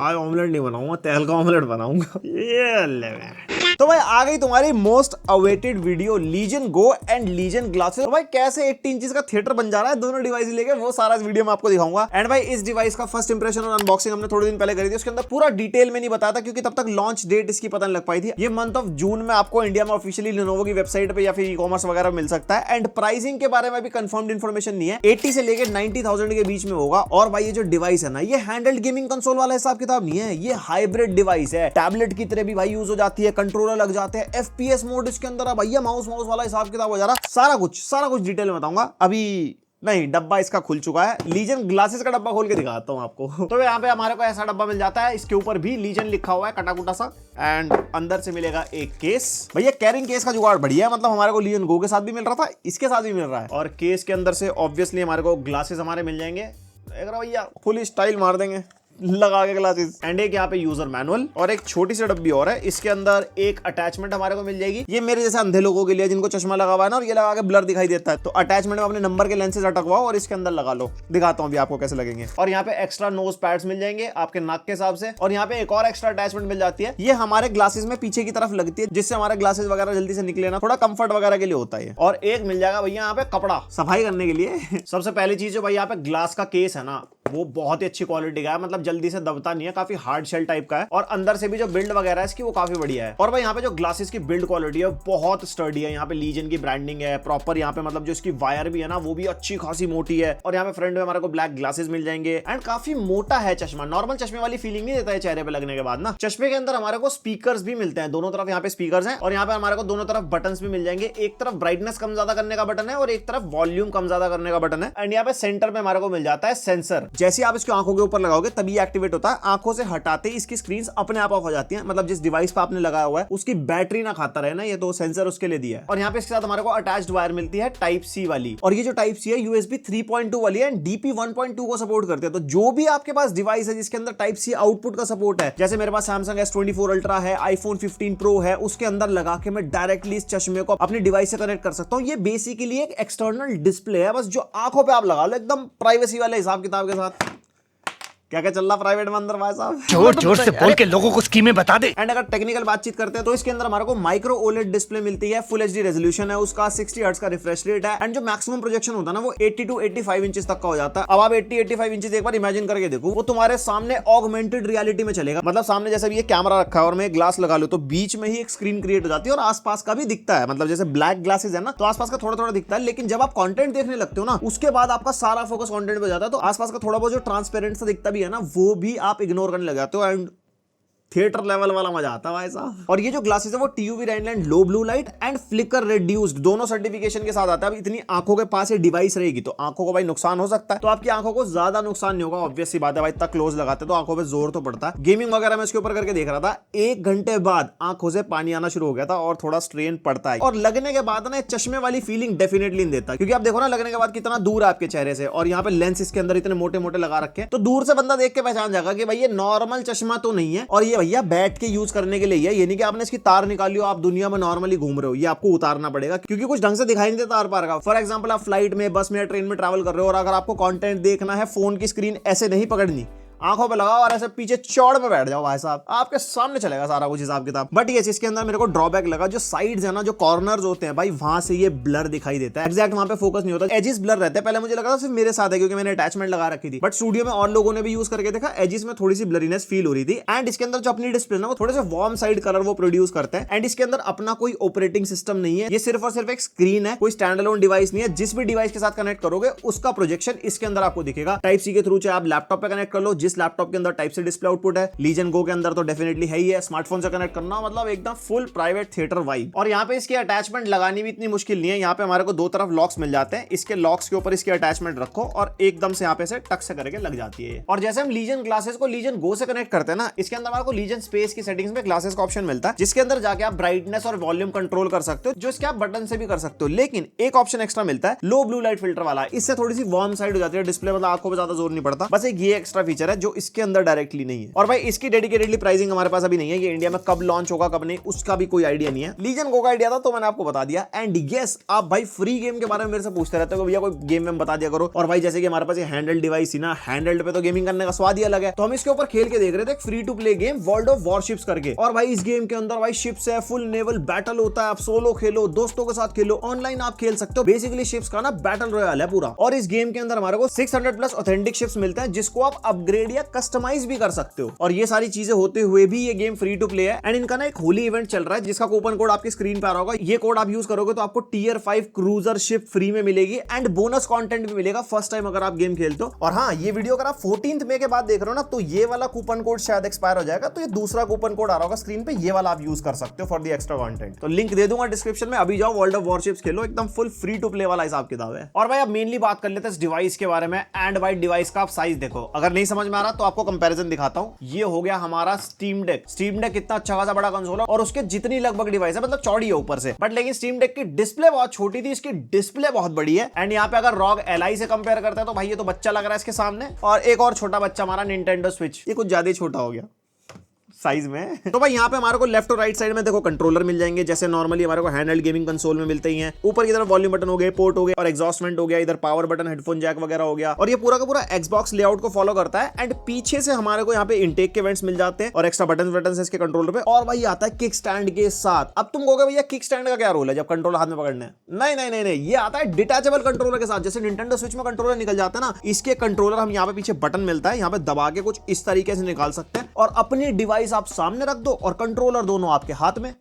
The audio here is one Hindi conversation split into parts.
आज ऑमलेट नहीं बनाऊंगा, तेल का ऑमलेट बनाऊंगा। ये ले तो भाई आ गई तुम्हारी most awaited video, legion go and legion glasses. तो भाई कैसे 80 इंचेस का थिएटर बन जा रहा है दोनों डिवाइस लेके, वो सारा इस वीडियो में आपको दिखाऊंगा। एंड भाई इस डिवाइस का फर्स्ट इंप्रेशन और अनबॉक्सिंग हमने थोड़े दिन पहले करी थी, उसके अंदर पूरा डिटेल में नहीं बताया था क्योंकि तब तक लॉन्च डेट इसकी पता नहीं लग पाई थी। ये मंथ ऑफ जून में आपको इंडिया में ऑफिशियली लेनोवो की वेबसाइट पे या फिर ई-कॉमर्स वगैरह मिल सकता है। एंड प्राइसिंग के बारे में भी कंफर्म्ड इन्फॉर्मेशन नहीं है, 80 से लेकर 90,000 के बीच में होगा। और भाई ये जो डिवाइस है ना, ये हैंडहेल्ड गेमिंग कंसोल वाला हिसाब किताब नहीं है, ये हाइब्रिड डिवाइस है। टैबलेट की तरह भी भाई यूज हो जाती है, कंट्रोलर लग जाते हैं, FPS मोड इसके अंदर है भैया, माउस वाला हिसाब किताब हो जा रहा। सारा कुछ डिटेल में बताऊंगा। अभी नहीं, डब्बा इसका खुल चुका है। लीजन ग्लासेस का डब्बा खोल के दिखाता हूं आपको। तो यहाँ पे हमारे को ऐसा डब्बा मिल जाता है, इसके ऊपर भी लीजन लिखा हुआ है कटाकुटा सा। एंड अंदर से मिलेगा एक केस। भैया कैरिंग केस का जुगाड़ बढ़िया है, मतलब हमारे को लीजन गो के साथ भी मिल रहा था, इसके साथ भी मिल रहा है। और केस के अंदर से ऑब्वियसली हमारे को ग्लासेस हमारे मिल जाएंगे। देख रहा भैया, फुल स्टाइल मार देंगे लगा के ग्लासेस। एंड एक यहाँ पे यूजर मैनुअल और एक छोटी सी डब्बी और है, इसके अंदर एक अटैचमेंट हमारे को मिल जाएगी। ये मेरे जैसे अंधे लोगों के लिए जिनको चश्मा लगा हुआ है ना और ये लगा के ब्लर दिखाई देता है, तो अटैचमेंट में अपने नंबर के लेंसेज अटकवाओ और इसके अंदर लगा लो। दिखाता हूँ अभी आपको कैसे लगेंगे। और यहाँ पे एक्स्ट्रा नोज पैड्स मिल जाएंगे आपके नाक के हिसाब से। और यहाँ पे एक और एक्स्ट्रा अटैचमेंट मिल जाती है, ये हमारे ग्लासेस में पीछे की तरफ लगती है, जिससे हमारे ग्लासेस वगैरह जल्दी से निकले ना, थोड़ा कंफर्ट वगैरह के लिए होता है। और एक मिल जाएगा भैया यहाँ पे कपड़ा सफाई करने के लिए। सबसे पहली चीज जो भाई यहाँ पे ग्लास का केस है ना, वो बहुत ही अच्छी क्वालिटी का है, मतलब जल्दी से दबता नहीं है, काफी हार्ड शेल टाइप का है। और अंदर से भी जो बिल्ड वगैरह है इसकी वो काफी बढ़िया है। और भाई यहाँ पे जो ग्लासेस की बिल्ड क्वालिटी है बहुत स्टर्डी है। यहाँ पे लीजन की ब्रांडिंग है प्रॉपर, यहाँ पे मतलब जो इसकी वायर भी है ना वो भी अच्छी खासी मोटी है। और यहाँ पे फ्रंट में हमारे को ब्लैक ग्लासेस मिल जाएंगे। एंड काफी मोटा है चश्मा, नॉर्मल चश्मे वाली फीलिंग नहीं देता है चेहरे पे लगने के बाद ना। चश्मे के अंदर हमारे को स्पीकर्स भी मिलते हैं, दोनों तरफ यहाँ पे स्पीकर्स हैं। और यहाँ पे हमारे को दोनों तरफ बटन्स भी मिल जाएंगे, एक तरफ ब्राइटनेस कम ज्यादा करने का बटन है और एक तरफ वॉल्यूम कम ज्यादा करने का बटन है। एंड यहाँ पे सेंटर में हमारे को मिल जाता है सेंसर। जैसे आप इसको आंखों के ऊपर लगाओगे तभी एक्टिवेट होता है, आंखों से हटाते इसकी स्क्रीन अपने आप ऑफ हो जाती है। मतलब जिस डिवाइस पे आपने लगाया हुआ है उसकी बैटरी ना खाता रहे ना, ये तो सेंसर उसके लिए दिया है। और यहाँ पे इसके साथ हमारे को अटैच्ड वायर मिलती है टाइप सी वाली। और ये जो टाइप सी है USB 3.2 वाली है, DP 1.2 को सपोर्ट करते हैं। तो जो भी आपके पास डिवाइस है जिसके अंदर टाइप सी आउटपुट का सपोर्ट है, जैसे मेरे पास Samsung S24 Ultra है, iPhone 15 Pro है, उसके अंदर लगा के मैं डायरेक्टली इस चश्मे को अपनी डिवाइस से कनेक्ट कर सकता हूँ। ये बेसिकली एक एक्सटर्नल डिस्प्ले है, बस जो आंखों पे आप लगा लो, एकदम प्राइवेसी वाले हिसाब किताब के साथ। क्या क्या चल रहा प्राइवेट में अंदर भाई साहब, जोर जोर से बोल के लोगों को स्कीमें बता दे। एंड अगर टेक्निकल बातचीत करते हैं तो इसके अंदर हमारे को माइक्रो ओलेड डिस्प्ले मिलती है, फुल HD रेजोल्यूशन है उसका, 60 हर्ट्ज का रिफ्रेश रेट है। एंड जो मैक्सिमम प्रोजेक्शन होता है ना वो 80 to 85 इंचेस तक का हो जाता है। अब आप 80-85 इंचेस एक बार इमेजिन करके देखो, वो तुम्हारे सामने ऑगमेंटेड रियलिटी में चलेगा। मतलब सामने जैसे ये कैमरा रखा है और मैं ग्लास लगा लूं तो बीच में ही एक स्क्रीन क्रिएट हो जाती है और आसपास का भी दिखता है। मतलब जैसे ब्लैक ग्लासेस है ना तो आसपास का थोड़ा थोड़ा दिखता है, लेकिन जब आप कंटेंट देखने लगते हो ना उसके बाद आपका सारा फोकस कंटेंट पे जाता है, तो आसपास का थोड़ा बहुत जो ट्रांसपेरेंट सा दिखता भी है ना वो भी आप इग्नोर करने लग जाते हो। एंड थिएटर लेवल वाला मजा आता है भाई साहब। और ये जो ग्लासेस है वो TUV red light, low blue light and flicker reduced दोनों सर्टिफिकेशन के साथ आता है। अब इतनी आंखों के पास ये डिवाइस रहेगी तो आंखों को भाई नुकसान हो सकता है, तो आपकी आंखों को ज्यादा नुकसान नहीं होगा। ऑब्वियस सी बात है भाई, इतना क्लोज लगाते तो आंखों पे जोर तो पड़ता है। गेमिंग वगैरह में इसके ऊपर करके देख रहा था, 1 घंटे बाद आंखों से पानी आना शुरू हो गया था और थोड़ा स्ट्रेन पड़ता है। और लगने के बाद ना चश्मे वाली फीलिंग डेफिनेटली नहीं देता, क्योंकि आप देखो ना लगने के बाद कितना दूर है आपके चेहरे से। और यहाँ पे लेंस इसके अंदर इतने मोटे मोटे लगा रखे हैं, तो दूर से बंदा देख के पहचान जाएगा कि भाई ये नॉर्मल चश्मा तो नहीं है। और ये भैया बैठ के यूज करने के लिए है, ये नहीं कि आपने इसकी तार निकाली हो आप दुनिया में नॉर्मली घूम रहे हो, ये आपको उतारना पड़ेगा क्योंकि कुछ ढंग से दिखाई नहीं देता तार पार का। फॉर एग्जांपल आप फ्लाइट में, बस में या ट्रेन में ट्रैवल कर रहे हो और अगर आपको कंटेंट देखना है, फोन की स्क्रीन ऐसे नहीं पकड़नी, आंखों पे लगाओ और ऐसे पीछे चौड़ में बैठ जाओ भाई साहब, आपके सामने चलेगा सारा कुछ हिसाब किताब। बट ये इसके अंदर मेरे को ड्रॉबैक लगा, जो साइड्स है ना, जो कॉर्नर्स होते हैं भाई, वहां से ये ब्लर दिखाई देता है। एग्जैक्ट वहां पे फोकस नहीं होता, एजेस ब्लर रहते हैं। पहले मुझे लगा था सिर्फ मेरे साथ है क्योंकि मैंने अटैचमेंट लगा रखी थी, बट स्टूडियो में और लोगों ने भी यूज करके देखा, एजेस में थोड़ी सी ब्लरीनेस फील हो रही थी। एंड इसके अंदर जो अपनी डिस्प्ले ना वो थोड़े से वार्म साइड कलर वो प्रोड्यूस करते हैं। एंड इसके अंदर अपना कोई ऑपरेटिंग सिस्टम नहीं है, ये सिर्फ और सिर्फ एक स्क्रीन है, कोई स्टैंड अलोन डिवाइस नहीं है। जिस भी डिवाइस के साथ कनेक्ट करोगे उसका प्रोजेक्शन इसके अंदर आपको दिखेगा। टाइप सी के थ्रू चाहे आप लैपटॉप पे कनेक्ट कर लो, जिस लैपटॉप के अंदर से डिस्प्ले आउटपुट है, लीजन गो के अंदर तो डेफिनेटली है ही है। स्मार्टफोन से कनेक्ट करना मतलब एकदम फुल प्राइवेट थिएटर वाइब। और यहाँ पे इसकी अटैचमेंट लगानी भी इतनी मुश्किल नहीं है, यहाँ पे हमारे को 2 तरफ लॉक्स मिल जाते हैं, इसके लॉक्स के ऊपर इसकी अटैचमेंट रखो और एकदम से यहाँ पे से टक से करके लग जाती है। और जैसे हम लीजन ग्लासेस को लीजन गो से कनेक्ट करते हैं ना, इसके अंदर हमारे को लीजन स्पेस की सेटिंग्स में ग्लासेस का ऑप्शन मिलता है, जिसके अंदर जाके आप ब्राइटनेस और वॉल्यूम कंट्रोल कर सकते हो, जो इसके आप बटन से भी कर सकते हो। लेकिन एक ऑप्शन एक्स्ट्रा मिलता है, लो ब्लू लाइट फिल्टर वाला, इससे थोड़ी सी वार्म साइड हो जाती है डिस्प्ले, मतलब आंखों पे ज्यादा जोर नहीं पड़ता। बस एक ये एक्स्ट्रा फीचर है जो इसके अंदर डायरेक्टली नहीं है। और भाई इसकी डेडिकेटेडली प्राइसिंग हमारे पास अभी नहीं है, ये इंडिया में कब लॉन्च होगा कब नहीं उसका भी कोई आइडिया नहीं है। लीजन गो का आइडिया था तो मैंने आपको बता दिया। एंड यस, आप भाई फ्री गेम के बारे में मेरे से पूछते रहते हो भैया कोई गेम में बता दिया करो। और भाई जैसे कि हमारे पास ये हैंडल डिवाइस थी ना, हैंडल्ड पे तो गेमिंग करने का स्वाद ही अलग है, तो हम इसके ऊपर खेल के देख रहे थे free to play game world of warships करके। और भाई इस गेम के अंदर भाई शिप्स है, फुल नेवल बैटल होता है, आप सोलो खेलो, दोस्तों के साथ खेलो, ऑनलाइन आप खेल सकते हो। बेसिकली शिप्स का ना बैटल रॉयल है पूरा। और इस गेम के अंदर हमारे को 600 प्लस ऑथेंटिक शिप्स मिलते हैं जिसको आप अपग्रेड या कस्टमाइज भी कर सकते हो। और ये सारी चीजें होते हुए भी ये गेम फ्री टू प्ले है। एंड इनका ना एक होली इवेंट चल रहा है जिसका कूपन कोड आपकी स्क्रीन पे आ रहा होगा। ये कोड आप यूज करोगे तो आपको टियर 5 क्रूजर शिप फ्री में मिलेगी एंड बोनस कंटेंट भी मिलेगा फर्स्ट टाइम अगर आप गेम खेलते हो। और हाँ, ये वीडियो अगर आप 14 मई के बाद देख रहे हो ना तो ये वाला कूपन कोड शायद एक्सपायर हो जाएगा, तो ये दूसरा कूपन कोड आ रहा होगा स्क्रीन पे, ये वाला आप यूज कर सकते हो फॉर द एक्स्ट्रा कंटेंट। तो लिंक दे दूंगा डिस्क्रिप्शन में, अभी जाओ वर्ल्ड ऑफ वॉरशिप्स खेलो, एकदम फुल फ्री टू प्ले वाला हिसाब किताब है। और भाई अब मेनली बात कर लेते हैं इस डिवाइस के बारे में। एंड भाई डिवाइस का आप साइज देखो, अगर नहीं समझ में आ रहा तो आपको कंपैरिजन दिखाता हूं। ये हो गया हमारा स्टीम डेक। स्टीम डेक कितना अच्छा खासा बड़ा कंसोल है और उसके जितनी लगभग डिवाइस है, मतलब चौड़ी है ऊपर से, बट लेकिन स्टीम डेक की डिस्प्ले बहुत छोटी थी, इसकी डिस्प्ले बहुत बड़ी है। एंड यहाँ पे अगर रॉग एलआई से कंपेयर करते हैं तो भाई ये तो बच्चा लग रहा है इसके सामने। और एक और छोटा बच्चा हमारा निंटेंडो स्विच, ये कुछ ज्यादा ही छोटा हो गया साइज में। तो भाई यहाँ पे हमारे को लेफ्ट और राइट साइड में देखो कंट्रोलर मिल जाएंगे जैसे नॉर्मली हमारे को हैंडहेल्ड गेमिंग कंसोल में मिलते ही हैं। ऊपर की तरफ वॉल्यूम बटन हो गए, पोर्ट हो गए और एग्जॉस्ट वेंट हो गया, इधर पावर बटन, हेडफोन जैक वगैरह हो गया। और ये पूरा का पूरा एक्सबॉक्स लेआउट को फॉलो करता है। एंड पीछे से हमारे को यहाँ पे इंटेक के वेंट्स मिल जाते हैं और एक्स्ट्रा बटन है इसके कंट्रोलर पे। और भाई आता है किक स्टैंड के साथ। अब तुम कहोगे भैया किक स्टैंड का क्या रोल है जब कंट्रोलर हाथ में पकड़ना है? नहीं नहीं नहीं नहीं, ये आता है डिटैचेबल कंट्रोलर के साथ। जैसे निंटेंडो स्विच में कंट्रोलर निकल जाता है ना, इसके कंट्रोलर हम यहाँ पे पीछे बटन मिलता है, यहाँ पे दबा के कुछ इस तरीके से निकाल सकते हैं और अपनी डिवाइस आप सामने रख दो और कंट्रोलर दोनों आपके हाथ में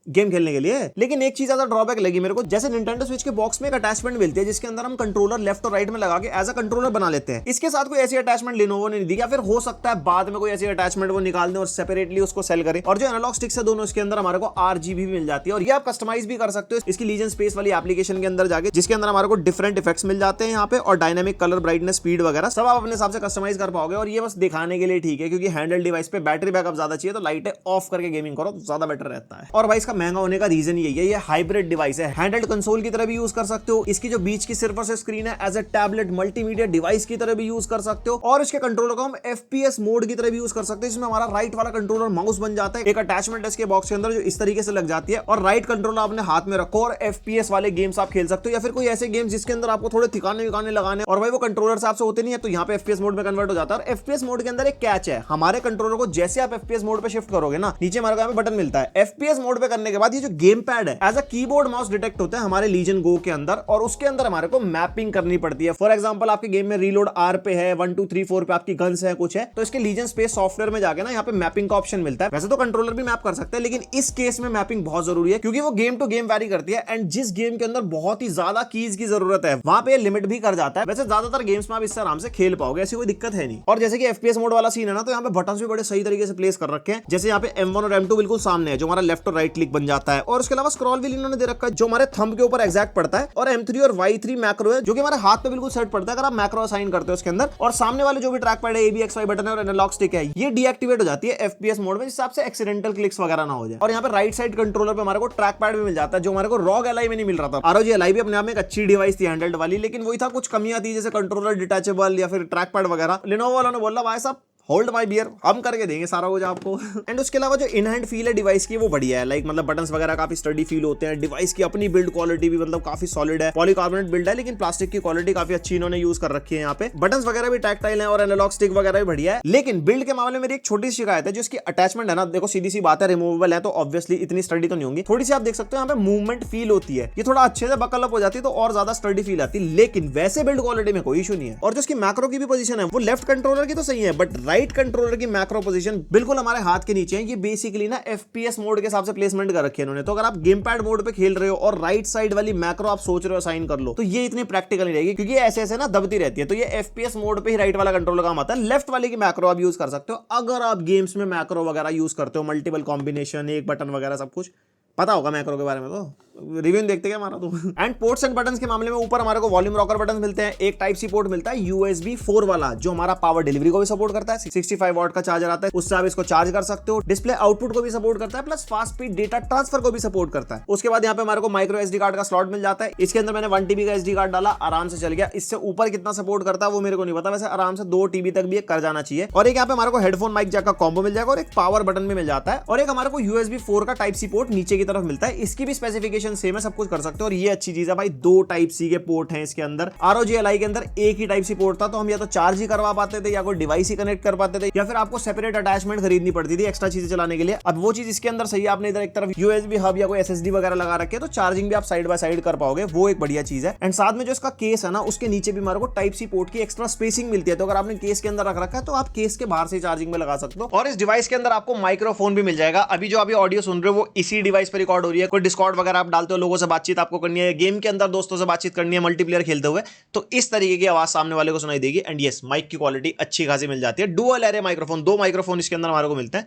गेम खेलने के लिए। लेकिन एक चीज ज्यादा ड्रॉबैक लगी मेरे को, जैसे निंटेंडो स्विच के बॉक्स में एक अटैचमेंट मिलती है जिसके अंदर हम कंट्रोलर लेफ्ट और राइट में लगा के एज अ कंट्रोलर बना लेते हैं। इसके साथ कोई ऐसी अटैचमेंट लेनोवो ने नहीं दी, या फिर हो सकता है बाद में कोई ऐसी अटैचमेंट वो निकाल दें और सेपरेटली उसको सेल करें। और जो एनालॉग स्टिक्स है दोनों, इसके अंदर हमारे को RGB भी मिल जाती है और ये आप कस्टमाइज भी कर सकते हो इसकी लीजन स्पेस वाली एप्लीकेशन के अंदर जाके, जिसके अंदर हमारे को डिफरेंट इफेक्ट्स मिल जाते हैं यहाँ पे और डायनामिक कलर, ब्राइटनेस, स्पीड वगैरह सब आप अपने हिसाब से कस्टमाइज कर पाओगे। और ये बस दिखाने के लिए ठीक है, क्योंकि हैंडल डिवाइस पे बैटरी बैकअप ज्यादा चाहिए तो लाइटें ऑफ करके गेमिंग करो तो ज्यादा बेटर रहता है। और भाई इसका महंगा होने का रीजन यही है, ये हाइब्रिड डिवाइस है, हैंडल्ड कंसोल की तरह भी यूज कर सकते हो। इसकी जो बीच की सिर्फ से स्क्रीन है as a tablet multimedia device की तरह भी यूज कर सकते हो। और इसके कंट्रोलर को हम FPS मोड की तरह भी यूज कर सकते हैं, जिसमें हमारा राइट वाला कंट्रोलर माउस बन जाता है। एक अटैचमेंट है इसके बॉक्स के अंदर जो इस तरीके से लग जाती है और राइट कंट्रोलर अपने हाथ में रखो और FPS वाले गेम्स आप खेल सकते हो, या फिर कोई ऐसे गेम्स जिसके अंदर आपको थोड़े ठिकाने लगाने और भाई वो कंट्रोलर से आपसे होते नहीं है, तो यहाँ पे FPS मोड में कन्वर्ट हो जाता है। और FPS मोड के अंदर एक कैच है, हमारे कंट्रोलर को जैसे आप FPS मोड पे शिफ्ट करोगे ना, नीचे हमारे को बटन मिलता है। FPS मोड पे करने के बाद ये जो गेम पैड है as a keyboard mouse detect होता है हमारे लीजन गो के अंदर और उसके अंदर हमारे को मैपिंग करनी पड़ती है। फॉर एग्जांपल आपके गेम में रीलोड R पे है, 1 2 3 4 पे आपकी गन्स है कुछ है, तो इसके लीजन स्पेस सॉफ्टवेयर में जाके ना यहाँ पे मैपिंग का ऑप्शन मिलता है। वैसे तो कंट्रोलर भी मैप कर सकते हैं, लेकिन इस केस में मैपिंग बहुत जरूरी है क्योंकि वो गेम टू गेम वैरी करती है। एंड जिस गेम के अंदर बहुत ही ज्यादा कीज की जरूरत है वहां पे लिमिट भी कर जाता है। वैसे ज्यादातर गेम्स में आप इससे आराम से खेल पाओगे, ऐसी कोई दिक्कत है नहीं। और जैसे कि FPS मोड वाला सीन है ना, तो यहाँ पे बटन भी बड़े सही तरीके से प्लेस कर रखे हैं। जैसे यहाँ पे M1 और M2 बिल्कुल सामने है जो हमारा लेफ्ट और राइट क्लिक बन जाता है, और उसके अलावा स्क्रॉल व्हील इन्होंने दे रखा है जो हमारे थंब के ऊपर एग्जैक्ट पड़ता है। और M3 और Y3 मैक्रो है जो कि हमारे हाथ पे बिल्कुल सेट पड़ता है अगर आप मैक्रो असाइन करते हो उसके अंदर। और सामने वाले जो भी ट्रैक पैड है, ABXY बटन है और एनालॉग स्टिक है, ये डीएक्टिवेट हो जाती है FPS मोड में, जिससे आपसे एक्सीडेंटल क्लिक्स वगैरह ना हो जाए। और यहाँ पे राइट साइड कंट्रोलर पे हमारे को ट्रैक पैड भी मिल जाता है जो हमारे को ROG Ally में नहीं मिल रहा था। ROG Ally भी अपने आप में एक अच्छी डिवाइस थी हैंडल्ड वाली, लेकिन वही था कुछ कमियां थी जैसे कंट्रोलर डिटैचेबल या फिर ट्रैक पैड वगैरह। Lenovo वालों ने बोला भाई साहब होल्ड माई बियर, हम करके देंगे सारा कुछ आपको। एंड उसके अलावा जो इन हैंड फील है डिवाइस की वो बढ़िया है, लाइक मतलब बटन्स वगैरह काफी स्टडी फील होते हैं। डिवाइस की अपनी बिल्ड क्वालिटी भी मतलब काफी सॉलिड है, पॉलीकार्बोनेट बिल्ड है, लेकिन प्लास्टिक की क्वालिटी काफी अच्छी इन्होंने यूज कर रखी है। यहाँ पे बटन्स वगैरह भी टैक्टाइल है और एनालॉग स्टिक वगैरह भी बढ़िया है। लेकिन बिल्ड के मामले में मेरी एक छोटी सी शिकायत है, जो इसकी अटैचमेंट है ना, देखो सीधी सी बात है रिमूवेबल है तो ऑब्वियसली इतनी स्टडी तो नहीं होंगी। थोड़ी सी आप देख सकते हो यहाँ पे मूवमेंट फील होती है, ये थोड़ा अच्छे से बकल अप हो जाती है तो और ज्यादा स्टडी फील आती है, लेकिन वैसे बिल्ड क्वालिटी में कोई इशू नहीं है। और जो इसकी मैक्रो की भी पोजीशन है वो लेफ्ट कंट्रोलर की तो सही है, बट राइट कंट्रोलर की मैक्रो पोजीशन बिल्कुल हमारे हाथ के नीचे है। ये बेसिकली ना FPS मोड के हिसाब से प्लेसमेंट कर रखी है इन्होंने। तो अगर आप गेम पैड मोड पे खेल रहे हो और राइट साइड वाली मैक्रो आप सोच रहे हो असाइन कर लो, तो ये इतनी प्रैक्टिकल नहीं रहेगी क्योंकि ऐसे ऐसे ना दबती रहती है। तो ये FPS मोड पे ही राइट वाला कंट्रोलर काम आता है, लेफ्ट वाले की मैक्रो आप यूज कर सकते हो। अगर आप गेम्स में मैक्रो वगैरह यूज करते हो, मल्टीपल कॉम्बिनेशन, एक बटन वगैरह सब कुछ पता होगा मैक्रो के बारे में तो। रिव्यू देखते क्या हमारा तो। एंड पोर्ट्स एंड बटन्स के मामले में ऊपर हमारे को वॉल्यूम रॉकर बटन मिलते हैं, एक टाइप सी पोर्ट मिलता है USB 4 वाला जो हमारा पावर डिलीवरी को भी सपोर्ट करता है, 65 वॉट का चार्जर आता है, उससे आप इसको चार्ज कर सकते हो, डिस्प्ले आउटपुट को भी सपोर्ट करता है, plus fast speed data transfer को भी सपोर्ट करता है। उसके बाद यहाँ पे हमारे को माइक्रो SD कार्ड का स्लॉट मिल जाता है, इसके अंदर मैंने 1 TB का SD कार्ड डाला, आराम से चल गया। इससे ऊपर कितना सपोर्ट करता है वो मेरे को नहीं पता, वैसे आराम से 2 TB तक भी कर जाना चाहिए। और एक यहाँ पे हमारे को हेडफोन माइक जैक का कॉम्बो मिल जाएगा और एक पावर बटन भी मिल जाता है, और एक हमारे को USB 4 का टाइप सी पोर्ट नीचे की तरफ मिलता है। इसकी भी स्पेसिफिकेशन सेम है, सब कुछ कर सकते हो। और ये अच्छी चीज है भाई, 2 टाइप सी के पोर्ट हैं इसके अंदर। ROG Ally के अंदर एक ही टाइप सी पोर्ट था, तो हम या तो चार्ज ही करवा पाते थे या कोई डिवाइस ही कनेक्ट कर पाते थे, या फिर आपको सेपरेट अटैचमेंट खरीदनी पड़ती थी एक्स्ट्रा चीजें चलाने के लिए। अब वो चीज इसके अंदर सही है, आपने इधर एक तरफ USB हब या कोई SSD वगैरह लगा रखे, तो चार्जिंग भी आप साइड बाय साइड कर पाओगे, वो एक बढ़िया चीज है। एंड साथ में जो इसका केस है ना, उसके नीचे भी हमारे को टाइप सी पोर्ट की एक्स्ट्रा स्पेसिंग मिलती है, तो अगर आपने केस के अंदर रख रखा है तो आप केस के बाहर से चार्जिंग में लगा सकते हो। और इस डिवाइस के अंदर आपको माइक्रोफोन भी मिल जाएगा। अभी जो अभी ऑडियो सुन रहे हो वो इसी डिवाइस पर रिकॉर्ड हो रही है। कोई डिस्कॉर्ड वगैरह आप डालते हो, लोगों से बातचीत आपको करनी है, गेम के अंदर दोस्तों से बातचीत करनी है, मल्टीप्लेयर खेलते हुए, तो इस तरीके की आवाज सामने वाले को सुनाई देगी। एंड यस, माइक की क्वालिटी अच्छी खासी मिल जाती है। डुअल एरे माइक्रोफोन, 2 माइक्रोफोन इसके अंदर हमारे को मिलते हैं।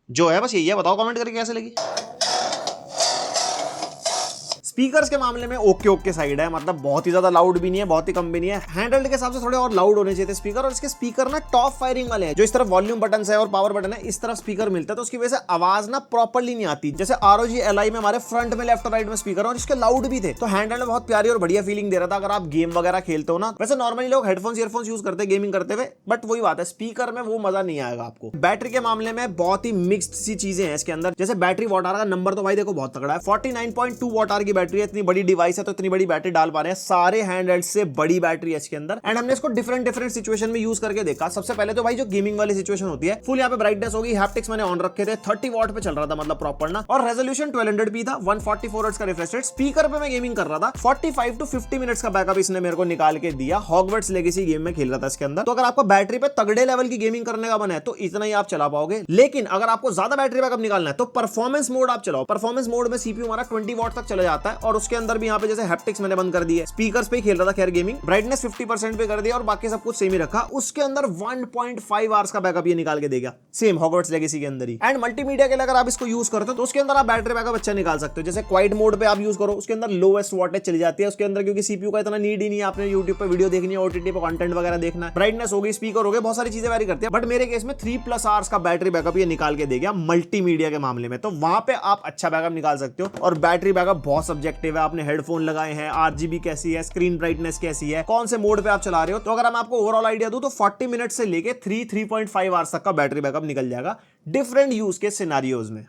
जो है बस यही है, बताओ कमेंट करके कैसे लगी। स्पीकर्स के मामले में ओके साइड है, मतलब बहुत ही ज्यादा लाउड भी नहीं है, बहुत ही कम भी नहीं है। हैंडल्ड के हिसाब से थोड़े और लाउड होने चाहिए थे स्पीकर, और इसके स्पीकर ना टॉप फायरिंग वाले हैं। जो इस तरफ वॉल्यूम बटन है और पावर बटन है, इस तरफ स्पीकर मिलता है, तो उसकी वजह से आवाज ना प्रॉपर्ली नहीं आती। जैसे ROG Ally में हमारे फ्रंट में लेफ्ट और राइट में स्पीकर और इसके लाउड भी थे, तो हैंडल्ड में बहुत प्यारी और बढ़िया फीलिंग दे रहा था अगर आप गेम वगैरह खेलते हो ना। वैसे नॉर्मली लोग हेडफोन्स ईयरफोन्स यूज करते हैं गेमिंग करते हुए, बट वही बात है, स्पीकर में वो मजा नहीं आएगा आपको। बैटरी के मामले में बहुत ही मिक्स्ड सी चीजें हैं इसके अंदर। जैसे बैटरी वॉट आवर का नंबर तो भाई देखो बहुत तगड़ा है, 49.2 वॉट आवर की बैटरी है। इतनी बड़ी डिवाइस है तो इतनी बड़ी बैटरी डाल पा रहे हैं, सारे हैंडहेल्ड से बड़ी बैटरी है इसके अंदर। एंड हमने इसको डिफरेंट सिचुएशन में यूज करके देखा। सबसे पहले तो भाई जो गेमिंग वाली सिचुएशन होती है, फुल यहाँ पे ब्राइटनेस होगी, हैप्टिक्स मैंने ऑन रखे थे, 30 वॉट पे चल रहा था, मतलब प्रॉपर ना, और रेजोल्यूशन 1200p था, 144 हर्ट्ज का रिफ्रेश रेट। स्पीकर पे मैं गेमिंग कर रहा था, 45 to 50 मिनट्स का बैकअप इसने मेरे को निकाल के दिया। हॉगवर्ट्स लेगेसी गेम में खेल रहा था इसके अंदर। तो अगर आपको बैटरी पे तगड़े लेवल की गेमिंग करने का मन है तो इतना ही आप चला पाओगे, लेकिन अगर आपको ज्यादा बैटरी बैकअप निकालना है तो परफॉर्मेंस मोड आप चलाओ। परफॉर्मेंस मोड में CPU हमारा 20 वॉट तक चला जाता है, और उसके अंदर भी यहाँ पे जैसे हैप्टिक्स मैंने बंद कर दिया, स्पीकर्स पे ही खेल रहा था खैर गेमिंग, ब्राइटनेस 50% पे कर दिया और बाकी सब कुछ सेम ही रखा। उसके अंदर 1.5 आवर्स का बैकअप ये निकाल के देगा, सेम हॉगवर्ट्स लेगेसी के अंदर ही। एंड मल्टीमीडिया के लिए अगर आप इसको यूज करते हो तो उसके अंदर आप बैटरी बैकअप अच्छा निकाल सकते हो। जैसे क्वाइट मोड पे आप यूज करो, उसके अंदर लोएस्ट वॉटेज चली जाती है उसके अंदर, क्योंकि CPU का इतना नीड ही नहीं है। आपने यूट्यूब पे वीडियो देखनी है, OTT पे कंटेंट वगैरह देखना है, ब्राइटनेस हो गई, स्पीकर हो गए, बहुत सारी चीजें वेरी करती है। बट मेरे केस में 3+ आवर्स का बैटरी बैकअप ये निकाल के देगा मल्टीमीडिया के मामले में, तो वहां पे आप अच्छा बैकअप निकाल सकते हो। और बैटरी बैकअप बहुत सब्जेक्टिव है, आपने हेडफोन लगाए हैं, RGB कैसी है, स्क्रीन ब्राइटनेस कैसी है, कौन से मोड पे आप चला रहे हो। तो अगर मैं आपको ओवरऑल आइडिया दूं तो 40 मिनट से लेके 3.5 आवर्स तक का बैटरी बैकअप निकल जाएगा डिफरेंट यूज के सिनेरियोज में।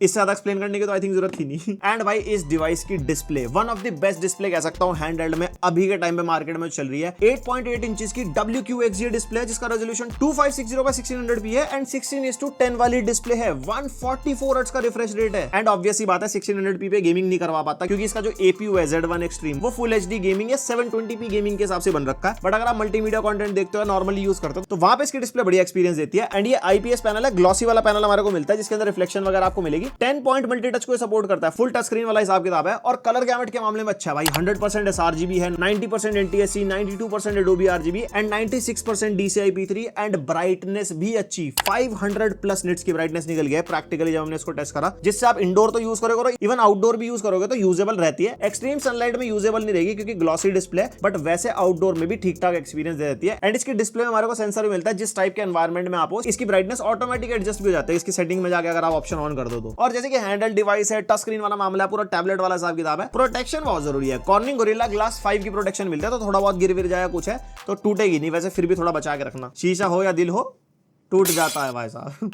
इससे ज्यादा एक्सप्लेन करने की तो आई थिंक जरूरत थी नहीं। एंड भाई इस डिवाइस की display one of the best display कह सकता हूं हैंडहेल्ड में अभी के टाइम पे मार्केट में चल रही है। 8.8 इंचेस की WQXGA डिस्प्ले है जिसका रेजोल्यूशन 2560x1600p है एंड 16:10 वाली डिस्प्ले है। 144 हर्ट्ज का रिफ्रेश रेट है एंड ऑब्वियसली बात है 1600p पे गेमिंग नहीं करवा पाता क्योंकि इसका जो APU है Z1 एक्सट्रीम वो फुल HD गेमिंग है, 720p गेमिंग के हिसाब से बन रखा है। बट अगर आप मल्टीमीडिया कंटेंट देखते हो नॉर्मली यूज करते हो तो वहां पे इसकी डिस्प्ले बढ़िया एक्सपीरियंस देती है। एंड ये IPS पैनल है, ग्लॉसी वाला पैनल हमारे को मिलता है जिसके अंदर रिफ्लेक्शन वगैरह आपको मिलेगी। 10 पॉइंट मल्टी टच को सपोर्ट करता है, फुल टच स्क्रीन वाला हिसाब किताब है। और कलर गैमेट के मामले में अच्छा है भाई, 100% sRGB है, 90% NTSC, 92% Adobe RGB and 96% DCI-P3 and brightness भी अच्छी 500+ निट्स की ब्राइटनेस निकल गया है प्रैक्टिकली जब हमने इसको टेस्ट करा, जिससे आप इंडोर तो यूज करोगे इवन आउटडोर भी यूज करोगे तो यूजेबल रहती है। एक्सट्रीम सनलाइट में यूजेबल नहीं रहेगी क्योंकि ग्लॉसी डिस्प्ले, बट वैसे आउटडोर में भी ठीक ठाक एक्सपीरियंस दे देती है। एंड इसकी डिस्प्ले में हमारे को सेंसर भी मिलता है, जिस टाइप के एनवायरमेंट में आप हो इसकी ब्राइटनेस ऑटोमेटिक एडजस्ट भी हो जाता है इसकी सेटिंग में जाके अगर आप ऑप्शन ऑन कर दो तो। और जैसे कि हैंडल डिवाइस है, टच स्क्रीन वाला मामला है, पूरा टैबलेट वाला हिसाब किताब है। प्रोटेक्शन बहुत जरूरी है, कॉर्निंग गोरिल्ला ग्लास 5 की प्रोटेक्शन मिलता है तो थोड़ा बहुत गिर जाए कुछ है तो टूटेगी नहीं, वैसे फिर भी थोड़ा बचा के रखना, शीशा हो या दिल हो टूट जाता है भाई साहब।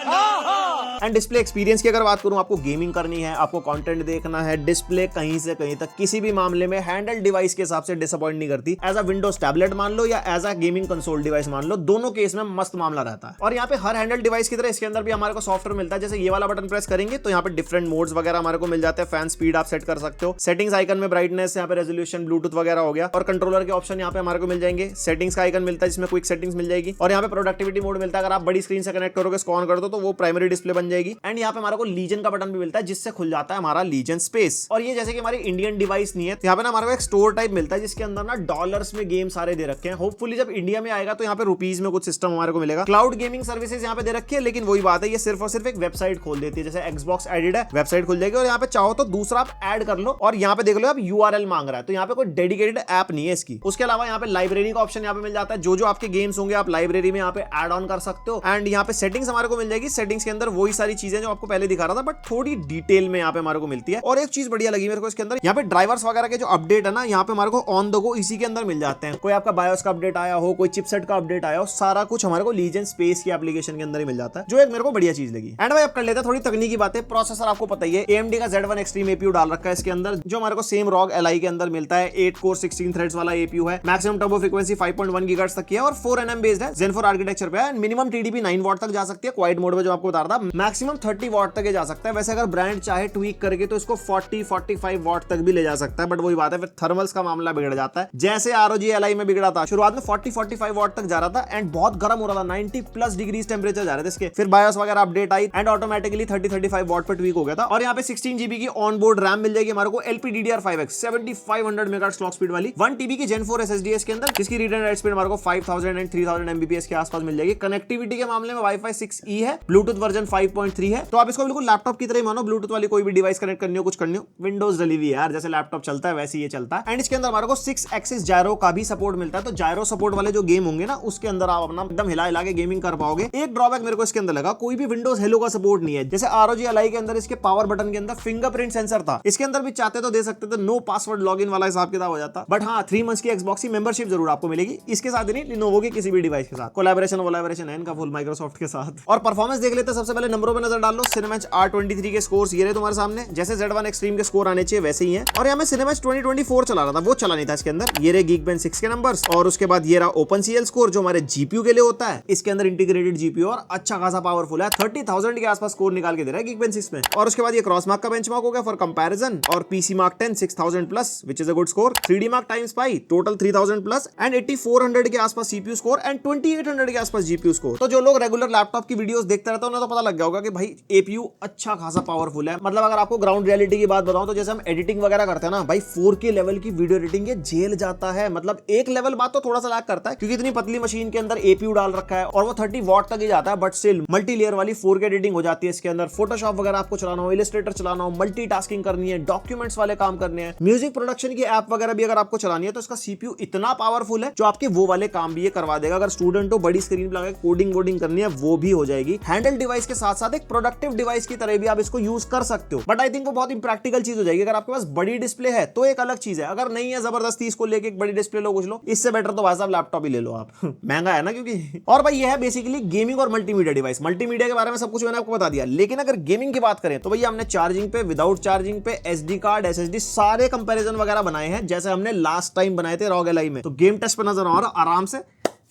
एंड डिस्प्ले एक्सपीरियंस की अगर बात करूं, आपको गेमिंग करनी है, आपको कंटेंट देखना है, डिस्प्ले कहीं से कहीं तक किसी भी मामले में हैंडल डिवाइस के हिसाब से डिसअपॉइंट नहीं करती। एज अ विंडोज टैबलेट मान लो या as a gaming console device मान लो, दोनों केस में मस्त मामला रहता है। और यहाँ पे हर हैंडल डिवाइस की तरह इसके अंदर भी हमारे को सॉफ्टवेयर मिलता है। जैसे ये वाला बटन प्रेस करेंगे तो यहाँ पे डिफरेंट मोड्स वगैरह हमारे को मिल जाते हैं, फैन स्पीड आप सेट कर सकते हो, सेटिंग्स आइकन में ब्राइटनेस, यहाँ पे रेजोल्यूशन, ब्लूटूथ वगैरह हो गया, और कंट्रोलर के ऑप्शन यहाँ पे हमारे को मिल जाएंगे। सेटिंग्स का आइकन मिलता है जिसमें क्विक सेटिंग्स मिल जाएगी, और यहाँ पे प्रोडक्टिविटी मोड मिलता है। अगर आप बड़ी स्क्रीन से कनेक्ट करोगे, ऑन कर दो तो वो प्राइमरी डिस्प्ले बन बन जाएगी। एंड यहाँ पे हमारे को लीजन का बटन भी मिलता है जिससे खुल जाता है हमारा लीजन स्पेस। और ये जैसे कि हमारी इंडियन डिवाइस नहीं है, तो यहाँ पे ना हमारे को एक स्टोर टाइप मिलता है जिसके अंदर ना डॉलर्स में गेम सारे दे रखे हैं। होपफुली जब इंडिया में आएगा तो यहाँ पे रुपीज में कुछ सिस्टम हमारे को मिलेगा। क्लाउड गेमिंग सर्विसेज यहाँ पे दे रखी है, लेकिन वही बात है, ये सिर्फ और सिर्फ एक वेबसाइट खोल देती है। जैसे Xbox एडिड है, वेबसाइट खुल जाएगी और यहाँ पे चाहो तो दूसरा आप ऐड कर लो। और यहाँ पे देख लो आप URL मांग रहा है, तो यहाँ पे कोई डेडिकेटेड ऐप नहीं है इसकी। उसके अलावा यहाँ पे लाइब्रेरी का ऑप्शन यहाँ पे मिल जाता है, जो आपके गेम्स होंगे आप लाइब्रेरी में यहाँ पे ऐड ऑन कर सकते हो। एंड यहाँ पे सेटिंग्स हमारे को मिल जाएगी, सेटिंग्स के अंदर वही सारी चीजें जो आपको पहले दिखा रहा था, बट थोड़ी डिटेल में यहाँ पे हमारे को मिलती है। और एक चीज बढ़िया लगी मेरे को इसके अंदर, यहाँ पे ड्राइवर्स वगैरह के जो अपडेट है ना, यहाँ पे हमारे को ऑन द गो इसी के अंदर मिल जाते हैं। कोई आपका बायोस का अपडेट आया हो, कोई चिपसेट का अपडेट आया हो, सारा कुछ हमारे को लीजन स्पेस की एप्लीकेशन के अंदर ही मिल जाता है, जो एक मेरे को बढ़िया चीज लगी। एंड भाई अब कर लेते हैं थोड़ी तकनीकी बातें। प्रोसेसर आपको पता ही है, AMD का Z1 Extreme APU डाल रखा है इसके अंदर, जो हमारे को सेम ROG Ally के अंदर मिलता है। 8 कोर 16 थ्रेड्स वाला APU है, मैक्सिमम टर्बो फ्रीक्वेंसी 5.1 GHz तक की है और 4nm बेस्ड है, Zen 4 आर्किटेक्चर पे है। मिनिमम TDP 9 वॉट तक जा सकती है, क्वाइट मोड में जो आपको बता रहा था मैक्सिमम 30 वॉट तक जा सकता है। वैसे अगर ब्रांड चाहे ट्वीक करके तो इसको 40-45 वॉट तक भी ले जा सकता है, बट वही बात है, फिर थर्मल्स का मामला बिगड़ जाता है, जैसे ROG Ally में बिगड़ा था। शुरुआत में 40-45 वॉट तक जा रहा था एंड बहुत गर्म हो रहा था, 90+ डिग्रीज टेम्परेचर जा रहे थे इसके। फिर बायोस वगैरह update I and automatically 30-35 what पर ट्वीक हो गया था। और यहाँ पे 16 GB की ऑन बोर्ड रैम मिल जाएगी हमारे को, LPDDR5X 7500 मेगाहर्ट्ज क्लॉक स्पीड वाली, 1 TB की Gen 4 SSD इसके अंदर, जिसकी रीड एंड राइट स्पीड हमारे को 5000 एंड 3000 Mbps के आसपास मिल जाएगी। कनेक्टिविटी के मामले में Wi-Fi 6E है, ब्लूटूथ वर्जन 5.3 है, तो आप इसको बिल्कुल लैपटॉप की तरह ही मानो। ब्लूटूथ वाली कोई भी डिवाइस कनेक्ट करनी हो, कुछ करनी हो, विंडोज डली हुई है यार, जैसे लैपटॉप चलता है वैसे ये चलता है। एंड इसके अंदर हमारे को 6 एक्सिस जायरो का भी सपोर्ट मिलता है, तो जायरो सपोर्ट वाले जो गेम होंगे ना, उसके अंदर आप अपना एकदम हिला हिला के गेमिंग कर पाओगे। एक ड्रॉबैक मेरे को इसके अंदर लगा, कोई भी विंडोज हेलो का सपोर्ट नहीं है। जैसे ROG Ally के अंदर इसके पावर बटन के अंदर फिंगरप्रिंट सेंसर था, इसके अंदर भी चाहते तो दे सकते थे, नो पासवर्ड लॉगिन वाला हिसाब किताब हो जाता। बट हाँ, 3 मंथ्स की Xbox की मेंबरशिप जरूर आपको मिलेगी, इसके साथ ही नहीं, Lenovo के किसी भी डिवाइस के साथ। कोलैबोरेशन है इनका फुल माइक्रोसॉफ्ट के साथ। और परफॉर्मेंस देख लेते हैं, सबसे पहले नंबरों पे नजर डाल लो। Cinebench R23 के स्कोर्स ये रहे तुम्हारे सामने, जैसे Z1 Extreme के स्कोर आने चाहिए वैसे ही है। और यहाँ मैं Cinebench 2024 चला रहा था, वो चला नहीं था इसके अंदर। ये रहे Geekbench 6 के नंबर्स, और उसके बाद ये रहा OpenCL स्कोर जो हमारे GPU के लिए होता है। इसके अंदर इंटीग्रेटेड GPU और अच्छा खासा पावरफुल है, 30,000 के आसपास स्कोर निकाल के दे रहा है Geekbench 6 में। और उसके बाद ये क्रॉसमार्क का बेंचमार्क हो गया फॉर कंपैरिजन, और PC Mark 10 6000+, which is a good score. 3D Mark Times Pi total 3000+ and 8400 के आसपास CPU स्कोर एंड 2800 के आसपास GPU स्कोर। तो जो लोग रेगुलर लैपटॉप की वीडियोस देखते रहते हैं उन्हें तो पता लग गया होगा कि भाई APU अच्छा खासा पावरफुल है। मतलब अगर आपको ग्राउंड रियलिटी की बात बताऊं तो जैसे हम एडिटिंग वगैरह करते हैं ना भाई, 4K लेवल की वीडियो एडिटिंग ये झेल जाता है। मतलब एक लेवल बात तो थोड़ा सा लैग करता है क्योंकि इतनी पतली मशीन के अंदर APU डाल रखा है और वो 30 वॉट तक ही जाता है, बट स्टिल मल्टी लेयर वाली 4K एडिटिंग हो जाती है इसके अंदर। फोटोशॉप वगैरह आपको चलाना हो, इलस्ट्रेटर चलाना हो, मल्टीटास्किंग करनी है, डॉक्यूमेंट्स वाले काम करने हैं, म्यूजिक प्रोडक्शन की ऐप वगैरह भी अगर आपको चलानी है तो इसका CPU इतना पावरफुल है जो आपके वो वाले काम भी ये करवा देगा। अगर स्टूडेंट हो, बड़ी स्क्रीन पे लगा कोडिंग वोडिंग करनी है वो भी हो जाएगी। हैंडल डिवाइस के साथ साथ एक प्रोडक्टिव डिवाइस की तरह भी आप इसको यूज कर सकते हो, बट आई थिंक वो बहुत इंप्रैक्टिकल चीज हो जाएगी। अगर आपके पास बड़ी डिस्प्ले है तो एक अलग चीज है, अगर नहीं है जबरदस्ती इसको लेके एक बड़ी डिस्प्ले लो, कुछ लो, इससे बेटर तो भाई साहब लैपटॉप ही ले लो आप महंगा है ना क्योंकि। और भाई ये है बेसिकली गेमिंग और मल्टीमीडिया डिवाइस। मल्टीमीडिया के बारे में सब कुछ मैंने आपको बता दिया, लेकिन अगर गेमिंग की बात करें तो भैया हमने चार्जिंग पे, विदाउट चार्जिंग पे, SD कार्ड, SSD सारे कंपैरिजन वगैरह बनाए हैं जैसे हमने लास्ट टाइम बनाए थे ROG Ally में। तो गेम टेस्ट पे नजर आ रहा आराम से।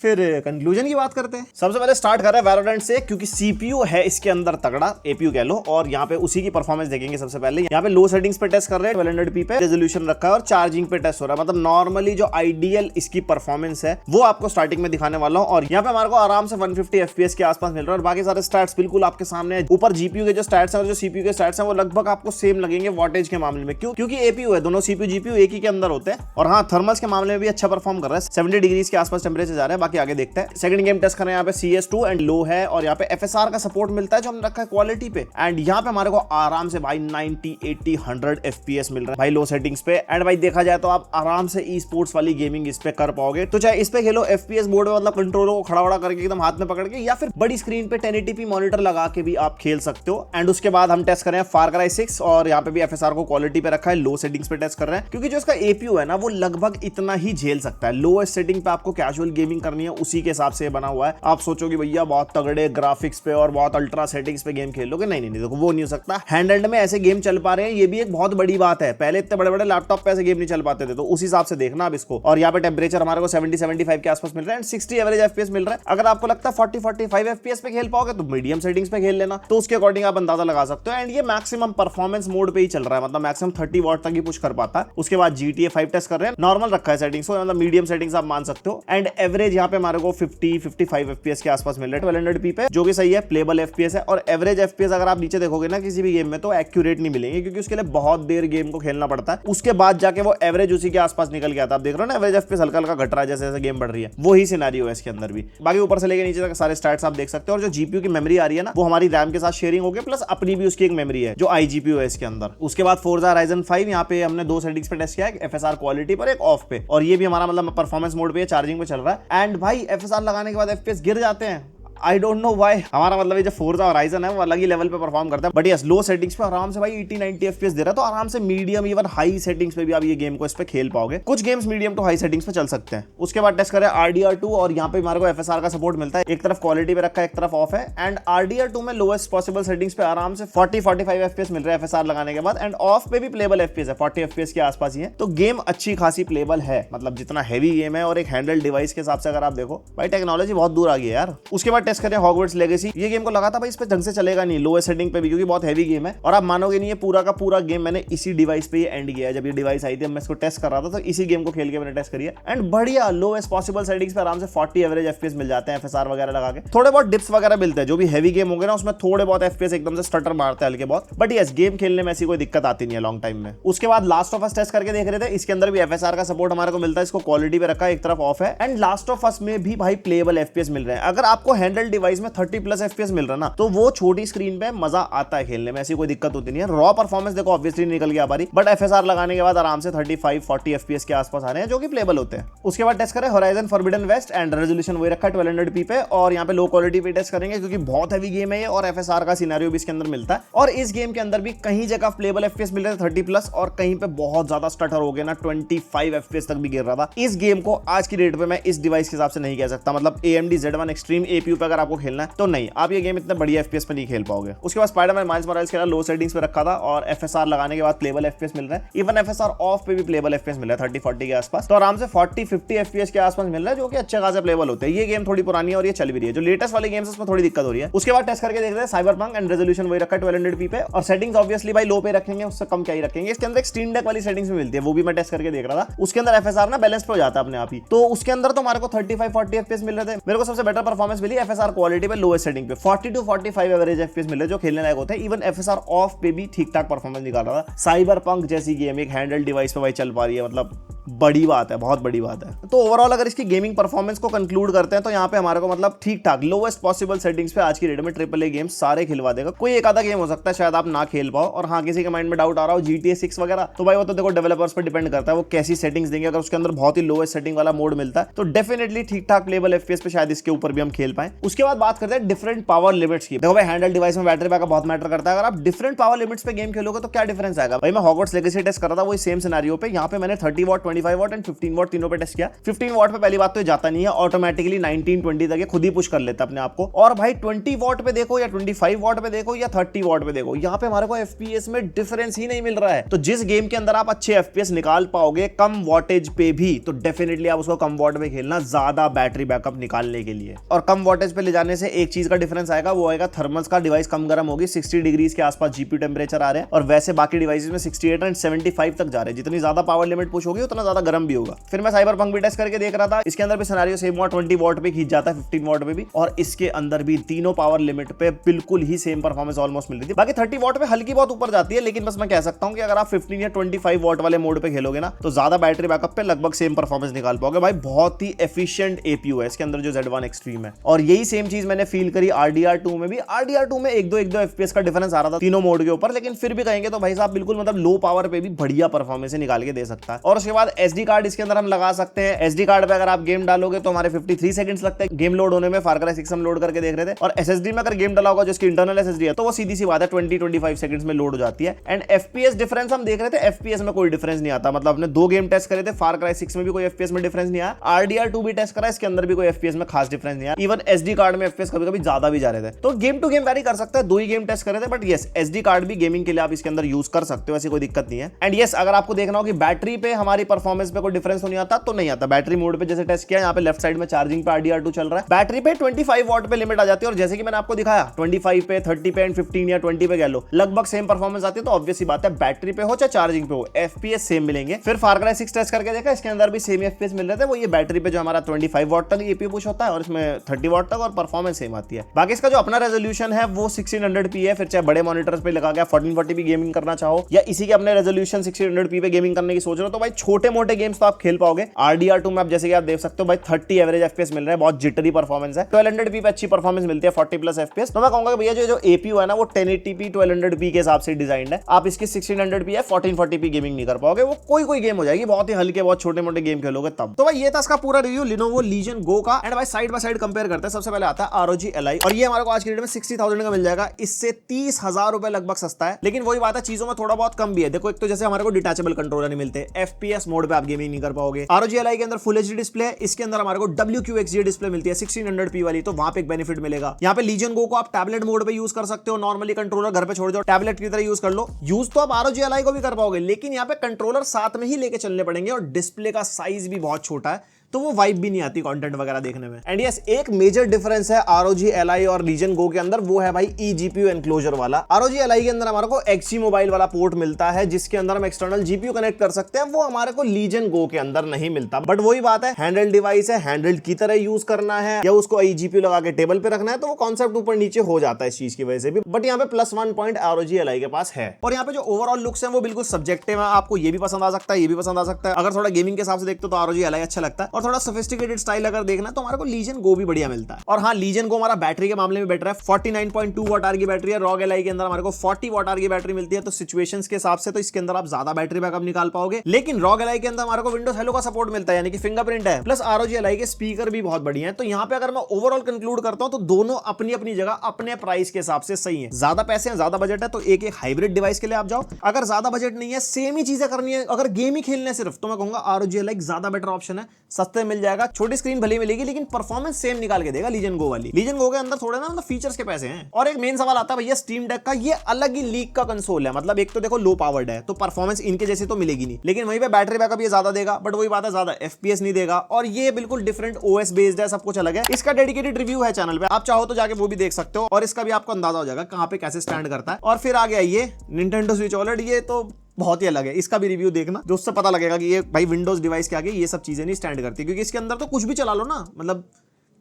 फिर कंक्लूजन की बात करते हैं। सबसे पहले स्टार्ट कर रहे हैं वैलोरेंट से, क्योंकि CPU है इसके अंदर तगड़ा, APU कह लो, और यहाँ पे उसी की परफॉर्मेंस देखेंगे। सबसे पहले यहाँ पे लो सेटिंग्स पे टेस्ट कर रहे हैं, 1200p पे रेजोल्यूशन रखा है और चार्जिंग पे टेस्ट हो रहा है। मतलब नॉर्मली जो आइडियल इसकी परफॉर्मेंस है वो आपको स्टार्टिंग में दिखाने वाला हूँ। और यहाँ पे हमारे को आराम से 150 FPS के आसपास मिल रहा है और बाकी सारे स्टैट्स बिल्कुल आपके सामने है। ऊपर GPU के जो स्टैट्स है और जो CPU के स्टैट्स है वो लगभग आपको सेम लगेंगे वॉटेज के मामले में। क्यों? क्योंकि APU है, दोनों CPU GPU एक ही के अंदर होते हैं। और हाँ, थर्मल्स के मामले में भी अच्छा परफॉर्म कर रहा है, 70 डिग्रीज के आसपास टेम्परेचर जा रहा है। बाकी आगे देखते हैं। सेकंड गेम टेस्ट कर रहे हैं, यहाँ पे CS2 एंड लो है और यहाँ पे FSR का सपोर्ट मिलता है जो हमने रखा है क्वालिटी पे। एंड यहाँ पे हमारे को आराम से भाई 90, 80, 100 FPS मिल रहा है भाई लो सेटिंग्स पे। एंड भाई देखा जाए तो आप आराम से ई स्पोर्ट्स वाली गेमिंग इस पे कर पाओगे। तो चाहे इस पे खेलो FPS बोर्ड में, मतलब कंट्रोलर को खड़ा करके एकदम हाथ में पकड़ के, या फिर बड़ी स्क्रीन पे 1080p मॉनिटर लगा के भी आप खेल सकते हो। एंड उसके बाद हम टेस्ट कर रहे हैं Far Cry 6 और यहाँ पे भी FSR को क्वालिटी पे रखा है, लो सेटिंग्स पे टेस्ट कर रहे हैं क्योंकि जो इसका APU है ना वो लगभग इतना ही झेल सकता है। लोएस्ट सेटिंग पे आपको कैजुअल गेमिंग करनी है, उसी के हिसाब से बना हुआ है। आप सोचोगे भैया बहुत तगड़े ग्राफिक्स पे और बहुत अल्ट्रा सेटिंग्स पे गेम खेल लोगे, नहीं देखो वो नहीं हो सकता। हैंडहेल्ड में ऐसे गेम चल पा रहे हैं, ये भी एक बहुत बड़ी बात है। पहले इतने बड़े बड़े लैपटॉप पे ऐसे गेम नहीं चल पाते थे, तो उस हिसाब से देखना आप इसको। और यहाँ पे टेम्परेचर हमारे को 70-75 के आसपास मिल रहा है, 60 एवरेज FPS मिल रहा है। अगर आपको लगता है 40-45 FPS पे खेल पाओगे तो मीडियम सेटिंग्स पे खेल लेना, तो उसके अकॉर्डिंग आप अंदाजा लगा सकते हो। एंड ये मैक्सिमम परफॉर्मेंस मोड पे ही चल रहा है, मतलब मैक्सिमम 30 वॉट तक ही पुश कर पाता है। उसके बाद GTA 5 टेस्ट कर रहे हैं, नॉर्मल रखा है सेटिंग्स को, मतलब मीडियम सेटिंग्स आप मान सकते हो। एंड एवरेज यहाँ पे हमारे को 50-55 FPS के आसपास मिल रहे हैं 1200p पे, जो कि सही है, प्लेबल FPS है। और एवरेज FPS अगर आप नीचे देखोगे ना किसी भी गेम में तो एक्यूरेट नहीं मिलेंगे, क्योंकि उसके लिए बहुत देर गेम को खेलना पड़ता है, उसके बाद जाके वो एवरेज उसी के आसपास निकल गया था। आप देख रहे हो ना एवरेज FPS हल्का हल्का घट रहा है जैसे जैसे गेम बढ़ रही है, वही सिनेरियो है इसके अंदर भी। बाकी ऊपर से लेके नीचे तक सारे स्टैट्स आप देख सकते हो। और जो GPU की मेमोरी आ रही है ना वो हमारी रैम के साथ शेयरिंग होगी, प्लस अपनी भी उसकी एक मेमोरी है जो iGPU है इसके अंदर। उसके बाद Forza Horizon 5 यहाँ पे हमने 2 सेटिंग्स पे टेस्ट किया है, FSR क्वालिटी पर, एक ऑफ पे, और ये भी हमारा मतलब परफॉर्मेंस मोड पे चार्जिंग पे चल रहा है। एंड भाई FSR लगाने के बाद FPS गिर जाते हैं, आई डोंट नो व्हाई। हमारा मतलब ये जो Forza Horizon है वो अलग ही लेवल पे परफॉर्म करता है, बट यस लो सेटिंग्स पे आराम से भाई 80-90 FPS दे रहा है, तो आराम से मीडियम इवन हाई सेटिंग्स पे भी आप ये गेम को इस पे खेल पाओगे। कुछ games medium to high settings पे चल सकते हैं। उसके बाद टेस्ट करें RDR2, और यहाँ पे हमारे को FSR का सपोर्ट मिलता है, एक तरफ क्वालिटी पे रखा है एक तरफ ऑफ है। एंड RDR2 में लोएस्ट पॉसिबल सेटिंग्स पे आराम से 40-45 FPS मिल रहा है FSR लगाने के बाद, एंड ऑफ पे भी प्लेबल FPS है, 40 FPS के आसपास ही है। तो गेम अच्छी खासी प्लेबल है, मतलब जितना हैवी गेम है और एक हैंडल डिवाइस के हिसाब से अगर आप देखो भाई टेक्नोलॉजी बहुत दूर आ गई है यार। उसके बाद टेस्ट करें हॉगवर्ट्स लेगेसी। ये गेम को लगा था भाई इस पे ढंग से चलेगा नहीं लोएस्ट सेटिंग पे भी, क्योंकि बहुत हैवी गेम है। और आप मानोगे नहीं, ये पूरा का पूरा गेम मैंने इसी डिवाइस पे ही एंड किया है। जब ये डिवाइस आई थी मैं इसको टेस्ट कर रहा था तो इसी गेम को खेल के मैंने टेस्ट किया, एंड बढ़िया लोएस्ट पॉसिबल सेटिंग्स पे आराम से 40 एवरेज FPS मिल जाते हैं FSR वगैरह लगा के। थोड़े बहुत डिप्स वगैरह मिलते हैं, जो भी हैवी गेम होंगे ना उसमें थोड़े बहुत FPS एकदम से स्टटर मारते हैं हल्के बहुत, बट यस गेम खेलने में ऐसी कोई दिक्कत आती नहीं है लॉन्ग टाइम में। उसके बाद लास्ट ऑफ अस टेस्ट करके देख रहे थे, इसके अंदर भी FSR का सपोर्ट हमारे को मिलता है, इसको क्वालिटी पे रखा है, एक तरफ ऑफ है। एंड लास्ट ऑफ अस में भी भाई प्लेबल FPS मिल रहे हैं। अगर आपको हैंडल डिवाइस में 30+ FPS मिल रहा है ना, तो वो छोटी स्क्रीन पे मजा आता है खेलने में, ऐसी कोई दिक्कत होती नहीं है। रॉ परफॉर्मेंस देखो ऑब्वियसली निकल गया हमारी, बट FSR लगाने के बाद आराम से 35-40 FPS के आसपास आ रहे हैं, जो कि प्लेबल होते हैं। उसके बाद टेस्ट करें Horizon Forbidden West, and resolution वही रखा है 1200p पे, और यहाँ पे लो क्वालिटी पे टेस्ट करेंगे क्योंकि बहुत हैवी गेम है ये, और FSR का सिनेरियो भी इसके अंदर मिलता है। और इस गेम के अंदर भी कहीं जगह प्लेबल FPS मिल रहे थे 30+, और कहीं पे बहुत ज्यादा स्टटर हो गया ना 25 FPS तक भी गिर रहा था। इस गेम को आज की डेट पे मैं इस डिवाइस के हिसाब से नहीं कह सकता, मतलब AMD Z1 Extreme APU पे अगर आपको खेलना है तो नहीं, आप ये गेम इतने बढ़िया FPS पे नहीं खेल पाओगे। उसके बाद स्पाइडरमैन माइल्स मोरालेस खेला, लो सेटिंग्स पे रखा था, और FSR लगाने के बाद प्लेबल FPS मिल रहा है। इवन FSR ऑफ पे भी प्लेबल FPS मिल रहा है 30-40 के आसपास, तो आराम से 40-50 FPS के आसपास मिल रहा है, जो कि अच्छे खासे प्लेबल होते हैं। ये गेम थोड़ी पुरानी है और ये चल भी रही है, जो लेटेस्ट वाले गेम्स उसमें थोड़ी दिक्कत हो रही है। उसके बाद टेस्ट करके देख रहे हैं साइबरपंक, एंड रेजोल्यूशन वही रखा है 1200p पे, और सेटिंग्स ऑब्वियसली भाई लो पे रखेंगे, उससे कम क्या ही रखेंगे। इसके अंदर एक स्टीम डेक वाली सेटिंग्स भी मिलती है, वो भी मैं टेस्ट करके देख रहा था। उसके अंदर FSR ना बैलेंस पे हो जाता है अपने आप ही, तो उसके अंदर तो हमारे को 35-40 FPS मिल रहे थे। मेरे को सबसे बेटर परफॉर्मेंस मिली FSR क्वालिटी पे लोएस्ट सेटिंग पे, 40-45 एवरेज FPS मिल रहे जो खेलने लायक होते हैं। इवन FSR ऑफ पे भी ठीक ठाक परफॉर्मेंस निकाल रहा था। साइबरपंक जैसी गेम एक हैंडल डिवाइस पे भाई चल पा रही है, मतलब बड़ी बात है, बहुत बड़ी बात है। तो ओवरऑल अगर इसकी गेमिंग परफॉर्मेंस को कंक्लूड करते हैं तो यहाँ पे हमारे को मतलब ठीक ठाक लोएस्ट पॉसिबल सेटिंग्स पे आज की डेट में AAA गेम्स सारे खिलवा देगा। कोई एक आधा गेम हो सकता है शायद आप ना खेल पाओ, और हाँ किसी के माइंड में डाउट आ रहा हो GTA 6 वगैरह, तो भाई वो तो देखो डेवलपर्स पर डिपेंड करता है वो कैसी सेटिंग्स देंगे। अगर उसके अंदर बहुत ही लोएस्ट सेटिंग वाला मोड मिलता है तो डेफिनेटली ठीक ठाक प्लेबल FPS पे शायद इसके ऊपर भी हम खेल पाए। उसके बाद बात करते हैं डिफरेंट पावर लिमिट्स की। देखो भाई हैंडल डिवाइस में बैटरी बैकअप बहुत मैटर करता है। अगर आप डिफरेंट पावर लिमिट्स पे गेम खेलोगे तो क्या डिफरेंस आएगा। भाई मैं हॉगवर्ट्स लेगेसी टेस्ट कर रहा था वही सेम सिनेरियो पे, यहाँ पे मैंने 30 वॉट 25 वॉट एंड 15 वॉट तीनों पे टेस्ट किया। 15 वॉट पे पहली बात तो ये जाता नहीं है, ऑटोमेटिकली 19-20 तक ये खुद ही पुश कर लेता है अपने आप को। और भाई 20 वॉट पे देखो या 25 वॉट पे देखो या 30 वॉट पे देखो, यहाँ पे हमारे को FPS में डिफरेंस ही नहीं मिल रहा है। तो जिस गेम के अंदर आप अच्छे FPS निकाल पाओगे कम वॉटेज पे भी, तो डेफिनेटली आप उसको कम वॉट पे खेलना ज्यादा बैटरी बैकअप निकालने के लिए। और कम वॉटेज पे ले जाने से एक चीज का डिफरेंस आएगा, वो आएगा थर्मल्स का, डिवाइस कम गर्म होगी, 60 डिग्रीज के आसपास GPU टेम्परेचर आ रहे हैं, और वैसे बाकी डिवाइसेस में 68 एंड 75 तक जा रहे हैं। जितनी ज्यादा पावर लिमिट पुश होगी उतना ज्यादा गर्म भी होगा। फिर मैं साइबरपंक भी टेस्ट करके देख रहा था, इसके अंदर भी सिनेरियो सेम हुआ, 20 वॉट पे खींच जाता है, 15 वॉट पे भी, और इसके अंदर भी तीनों पावर लिमिट पे बिल्कुल ही सेम परफॉर्मेंस ऑलमोस्ट मिल रही थी। बाकी 30 वॉट पे हल्की बहुत ऊपर जाती है, लेकिन बस मैं कह सकता हूं कि अगर आप 15 या 25 वॉट वाले मोड पे खेलोगे ना तो ज्यादा बैटरी बैकअप पे लगभग सेम परफॉर्मेंस निकाल पाओगे। भाई बहुत ही एफिशिएंट APU है इसके अंदर जो Z1 Extreme है, और यही सेम चीज मैंने फील करी RDR2 में भी। RDR2 में 1-2 FPS का डिफरेंस आ रहा था तीनों मोड के ऊपर, लेकिन फिर भी कहेंगे तो भाई साहब बिल्कुल मतलब लो पावर पे भी बढ़िया परफॉर्मेंस निकाल के दे सकता है। और उसके बाद SD कार्ड इसके अंदर हम लगा सकते हैं। SD कार्ड पे अगर आप गेम डालोगे तो हमारे 53 सेकंड्स लगते हैं गेम लोड होने में। फार क्राई 6 हम लोड करके देख रहे थे, और SSD में अगर गेम डाला होगा जो इसकी इंटरनल SSD है तो वो सीधी सी बात है 20-25 सेकंड्स में लोड हो जाती है। एंड FPS डिफरेंस हम देख रहे थे, FPS में कोई डिफरेंस नहीं आता। मतलब हमने 2 गेम टेस्ट करे थे, फार क्राई 6 में भी कोई FPS में डिफरेंस नहीं आया, RDR2 भी टेस्ट करा, इसके अंदर भी कोई FPS में खास डिफरेंस नहीं आया। इवन SD कार्ड में FPS कभी-कभी ज्यादा भी जा रहे थे। तो गेम टू गेम वेरी कर सकता है, 2 ही गेम टेस्ट करे थे, बट यस SD कार्ड भी गेमिंग के लिए आप इसके अंदर यूज कर सकते हो, ऐसी कोई दिक्कत नहीं है। एंड यस अगर आपको देखना हो कि बैटरी पे हमारी परफॉर्मेंस पे कोई डिफरेंस तो नहीं आता, तो नहीं आता। बैटरी मोड पे जैसे टेस्ट किया, यहाँ पे लेफ्ट साइड में चार्जिंग पे RDR2 चल रहा है, बैटरी पे 25 वॉट पे लिमिट आ जाती है, और जैसे कि मैंने आपको दिखाया 25 पे, 30 पे एंड 15 या 20 पे कह लो, लगभग सेम परफॉर्मेंस आती है। तो ऑब्वियस सी बात है, बैटरी पे हो चाहे चार्जिंग पे हो, FPS सेम मिलेंगे। फिर फार क्राई 6 टेस्ट करके देखा, इसके अंदर भी सेम FPS मिल रहे थे। वो ये बैटरी पे जो हमारा 25 वॉट तक APU पुश होता है और इसमें 30 वॉट तक, और परफॉर्मेंस सेम आती है। बाकी इसका जो अपना रेजोल्यूशन है वो 1600p है। फिर चाहे बड़े मॉनिटर्स पे लगा के 1440p गेमिंग करना चाहो, या इसी के अपने रेजोल्यूशन 1600p पे गेमिंग करने की सोच रहे हो, तो भाई छोटे मोटे गेम्स तो आप खेल पाओगे। RDR2 में आप जैसे कि आप देख सकते हो भाई 30 एवरेज FPS मिल रहा है, बहुत जिटरी परफॉर्मेंस है। 1200p पे अच्छी परफॉर्मेंस मिलती है, 40+ FPS। तो मैं कहूंगा भैया जो APU है ना, वो 1080p 1200p के हिसाब से डिजाइंड है। आप इसकी 1600p या 1440p गेमिंग नहीं कर पाओगे, वो कोई गेम हो जाएगी, बहुत ही हल्के बहुत छोटे मोटे गेम खेलोगे तब। तो भाई ये था इसका पूरा रिव्यू Lenovo Legion Go का। एंड भाई साइड बाय साइड कंपेयर करते हैं। सबसे पहले आता है ROG Ally, और ये हमारे को आज की डेट में 60,000 का मिल जाएगा। इससे 30,000 रुपए लगभग सस्ता है, लेकिन वही बात है, चीजों में थोड़ा बहुत कम भी है। देखो, एक तो जैसे हमारे को डिटैचेबल कंट्रोलर नहीं मिलते, FPS मोड पे आप गेमिंग नहीं कर पाओगे। ROG Ally के अंदर फुल HD डिस्प्ले है, इसके अंदर हमारे को WQXGA डिस्प्ले मिलती है 1600p वाली, तो वहां पे एक बेनिफिट मिलेगा। यहाँ पे Legion Go को आप टैबलेट मोड पे यूज कर सकते हो, नॉर्मली कंट्रोलर घर पे छोड़ दो, टैबलेट की तरह यूज कर लो। यूज तो आप ROG Ally को भी कर पाओगे, लेकिन यहाँ पे कंट्रोलर साथ में ही लेके चलने पड़ेंगे, और डिस्प्ले का साइज भी बहुत छोटा है, तो वो वाइब भी नहीं आती कंटेंट वगैरह देखने में। एंड यस, एक मेजर डिफरेंस है ROG Ally और Legion Go के अंदर, वो है भाई eGPU एनक्लोजर वाला। ROG Ally के अंदर हमारे को XG मोबाइल वाला पोर्ट मिलता है, जिसके अंदर हम एक्सटर्नल GPU कनेक्ट कर सकते हैं, वो हमारे को Legion Go के अंदर नहीं मिलता। बट वही बात है, हैंडल डिवाइस है, हैंडल की तरह यूज करना है, या उसको eGPU लगा के टेबल पे रखना है, तो वो कॉन्सेप्ट ऊपर नीचे हो जाता है इस चीज की वजह से भी। बट यहाँ पे +1 पॉइंट ROG Ally के पास है। और यहाँ पे जो ओवरऑल लुक्स है वो बिल्कुल सब्जेक्टिव है, आपको ये भी पसंद आ सकता है, ये भी पसंद आ सकता है। अगर थोड़ा गेमिंग के हिसाब से देखते हो तो ROG Ally अच्छा लगता है, और थोड़ा सोफिस्टिकेटेड स्टाइल अगर देखना तो हमारे को Legion Go भी बढ़िया मिलता है। और हाँ, Legion Go हमारा बैटरी के मामले में बेटर है, 49.2 वॉट आवर की बैटरी है। ROG Ally के अंदर हमारे को 40 वॉट आवर की बैटरी मिलती है, तो सिचुएशंस के हिसाब से तो इसके अंदर आप ज्यादा बैटरी बैकअप निकाल पाओगे। लेकिन ROG Ally के अंदर हमारे को विंडोज हेलो का सपोर्ट मिलता है, यानी कि फिंगरप्रिंट है, प्लस ROG Ally के स्पीकर भी बहुत बढ़िया है। तो यहाँ पे अगर मैं ओवरऑल कंक्लूड करता हूं तो दोनों अपनी अपनी जगह अपने प्राइस के हिसाब से सही है। ज्यादा पैसे हैं, ज्यादा बजट है, तो एक हाइब्रिड डिवाइस के लिए आप जाओ। अगर ज्यादा बजट नहीं है, सेम ही चीजें करनी है, अगर गेम ही खेलने सिर्फ, तो मैं कहूंगा ROG Ally ज्यादा बेटर ऑप्शन है, सस्ते मिल जाएगा, छोटी स्क्रीन भले मिलेगी, लेकिन परफॉर्मेंस सेम निकाल के देगा Legion Go वाली। Legion Go के अंदर थोड़े ना मतलब फीचर्स के पैसे हैं। और एक मेन सवाल आता है भैया स्टीम डेक का, ये अलग ही लीग का कंसोल है, मतलब एक तो देखो लो पावर्ड है, तो परफॉर्मेंस इनके जैसे तो मिलेगी नहीं, लेकिन वहीं पे बैटरी बैकअप ये ज्यादा देगा, बट वही बात है ज्यादा FPS नहीं देगा, और ये बिल्कुल डिफरेंट OS बेस्ड है, सब कुछ अलग है। इसका डेडिकेटेड रिव्यू है चैनल पे, आप चाहो तो जाके वो भी देख सकते हो, और इसका भी आपको अंदाजा हो जाएगा कहां पे कैसे स्टैंड करता है। और फिर आ गया ये Nintendo Switch OLED, ये तो बहुत ही अलग है, इसका भी रिव्यू देखना, जो उससे पता लगेगा कि ये भाई विंडोज डिवाइस के आगे ये सब चीजें नहीं स्टैंड करती, क्योंकि इसके अंदर तो कुछ भी चला लो ना, मतलब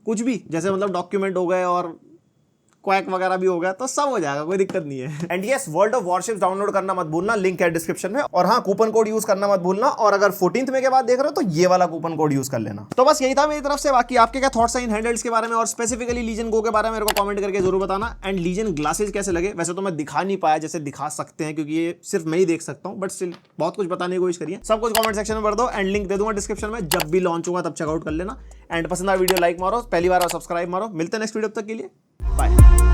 कुछ भी, जैसे मतलब डॉक्यूमेंट हो गए और क्वैक वगैरह भी हो गया, तो सब हो जाएगा, कोई दिक्कत नहीं है। And yes, world of warships download करना मत भूलना, लिंक है डिस्क्रिप्शन में। और हाँ, कूपन कोड यूज करना मत भूलना, और अगर 14th में के बाद देख रहे हो तो ये वाला कूपन कोड यूज कर लेना। तो बस यही था मेरी तरफ से। बाकी आपके क्या थॉट्स हैं इन हैंडल्स के बारे में, और स्पेसिफिकली Legion Go के बारे में मेरे को कमेंट करके जरूर बताना। एंड Legion ग्लासेस कैसे लगे, वैसे तो मैं दिखा नहीं पाया, जैसे दिखा सकते हैं क्योंकि ये सिर्फ मैं ही देख सकता हूँ, बट स्टिल बहुत कुछ बताने की कोशिश करिए। सब कुछ कमेंट सेक्शन में भर दो, एंड लिंक दे दूंगा डिस्क्रिप्शन में, जब भी लॉन्च होगा तब चेकआउट कर लेना। एंड पसंद आया वीडियो लाइक मारो, पहली बार सब्सक्राइब मारो। मिलते हैं नेक्स्ट वीडियो, तक के लिए बाय।